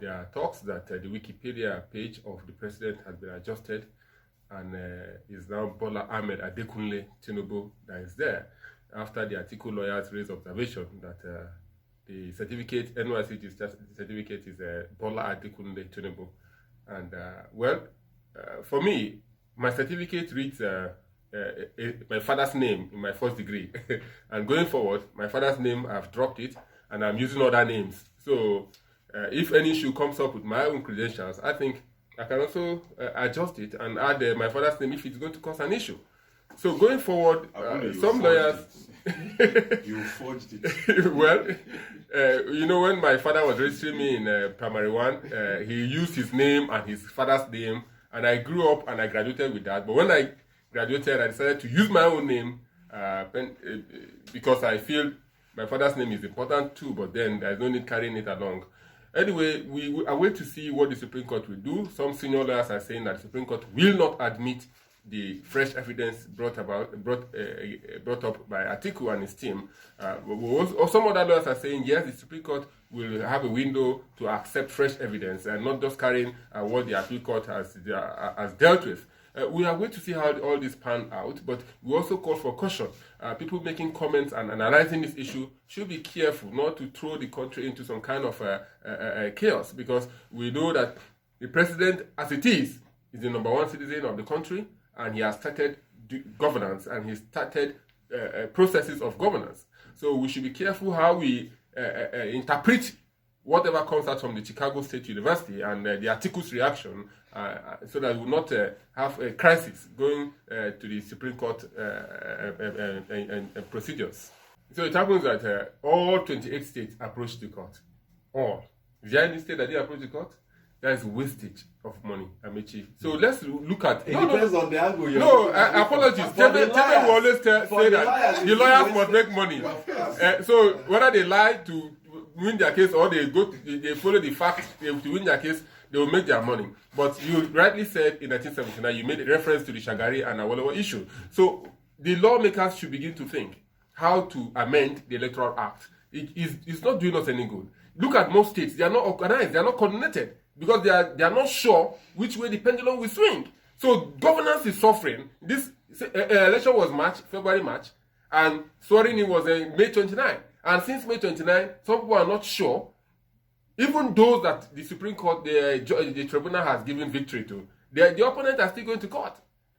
there are talks that the Wikipedia page of the president has been adjusted, and is now Bola Ahmed Adekunle Tinubu that is there, after the Atiku lawyers raised observation that the certificate, NYC certificate, is Bola Adekunle Tinubu. And for me, my certificate reads my father's name in my first degree. And going forward, my father's name, I've dropped it, and I'm using other names. So if any issue comes up with my own credentials, I think I can also adjust it and add my father's name if it's going to cause an issue. So going forward, some lawyers... You forged it. Well, when my father was registering me in primary one, he used his name and his father's name, and I grew up and I graduated with that. But when I graduated, I decided to use my own name because I feel my father's name is important too, but then there's no need carrying it along. Anyway, we are waiting to see what the Supreme Court will do. Some senior lawyers are saying that the Supreme Court will not admit the fresh evidence brought up by Atiku and his team. Or some other lawyers are saying, yes, the Supreme Court will have a window to accept fresh evidence and not just carrying what the Appeal Court has dealt with. We are going to see how all this pan out, but we also call for caution. People making comments and analyzing this issue should be careful not to throw the country into some kind of chaos, because we know that the president, as it is the number one citizen of the country, and he has started governance, and he started processes of governance. So we should be careful how we interpret whatever comes out from the Chicago State University and the Atiku's reaction, so that we will not have a crisis going to the Supreme Court procedures. So it happens that all 28 states approach the court. All. Is there any state that didn't approach the court? That is wastage of money, Amechi. So let's look at... It depends on the angle you're No, apologies. Tebe will always say that the lawyers must make money. So whether they lie to win their case or they follow the facts to win their case, they will make their money. But you rightly said in 1979, you made a reference to the Shagari and Awolowo issue. So the lawmakers should begin to think how to amend the Electoral Act. It's not doing us any good. Look at most states. They are not organized. They are not coordinated, because they are not sure which way the pendulum will swing. So governance is suffering. This election was February, March, and swearing in was May 29. And since May 29, some people are not sure. Even those that the Supreme Court, the tribunal has given victory to, the opponents are still going to court.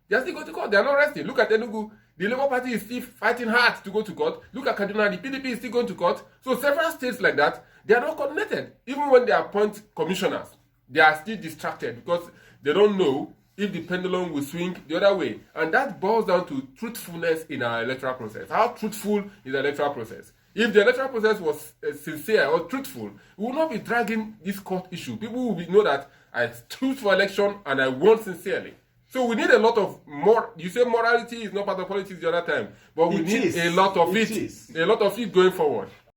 They are still going to court. They are not resting. Look at Enugu. The Labour Party is still fighting hard to go to court. Look at Kaduna. The PDP is still going to court. So several states like that, they are not coordinated. Even when they appoint commissioners, they are still distracted because they don't know if the pendulum will swing the other way. And that boils down to truthfulness in our electoral process. How truthful is the electoral process? If the electoral process was sincere or truthful, we will not be dragging this court issue. People will know that I choose for election and I won sincerely. So we need a lot of more. You say morality is not part of politics the other time, but we need a lot of it going forward.